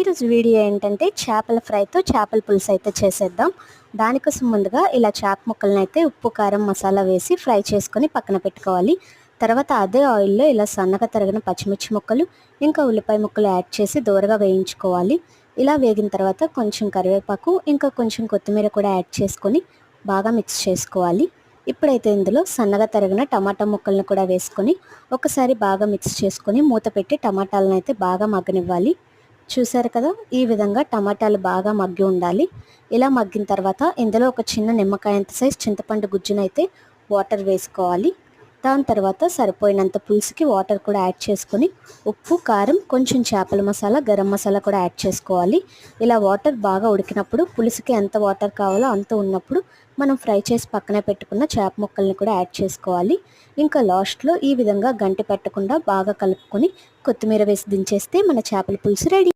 ఈరోజు వీడియో ఏంటంటే చేపల ఫ్రైతో చేపల పులుసు అయితే చేసేద్దాం. దానికోసం ముందుగా ఇలా చేప ముక్కలను అయితే ఉప్పు కారం మసాలా వేసి ఫ్రై చేసుకొని పక్కన పెట్టుకోవాలి. తర్వాత అదే ఆయిల్లో ఇలా సన్నగా తరిగిన పచ్చిమిర్చి ముక్కలు ఇంకా ఉల్లిపాయ ముక్కలు యాడ్ చేసి దూరగా వేయించుకోవాలి. ఇలా వేగిన తర్వాత కొంచెం కరివేపాకు ఇంకా కొంచెం కొత్తిమీర కూడా యాడ్ చేసుకొని బాగా మిక్స్ చేసుకోవాలి. ఇప్పుడైతే ఇందులో సన్నగా తరిగిన టమాటా ముక్కలను కూడా వేసుకొని ఒకసారి బాగా మిక్స్ చేసుకొని మూత పెట్టి టమాటాలను అయితే బాగా మగ్గనివ్వాలి. చూసారు కదా, ఈ విధంగా టమాటాలు బాగా మగ్గి ఉండాలి. ఇలా మగ్గిన తర్వాత ఇందులో ఒక చిన్న నిమ్మకాయంత సైజ్ చింతపండు గుజ్జునైతే వాటర్ వేసుకోవాలి. దాని తర్వాత సరిపోయినంత పులుసుకి వాటర్ కూడా యాడ్ చేసుకొని ఉప్పు కారం కొంచెం చేపల మసాలా గరం మసాలా కూడా యాడ్ చేసుకోవాలి. ఇలా వాటర్ బాగా ఉడికినప్పుడు పులుసుకి ఎంత వాటర్ కావాలో అంత ఉన్నప్పుడు మనం ఫ్రై చేసి పక్కనే పెట్టుకున్న చేప ముక్కల్ని కూడా యాడ్ చేసుకోవాలి. ఇంకా లాస్ట్లో ఈ విధంగా గంటి పెట్టకుండా బాగా కలుపుకొని కొత్తిమీర వేసి దించేస్తే మన చేపల పులుసు రెడీ.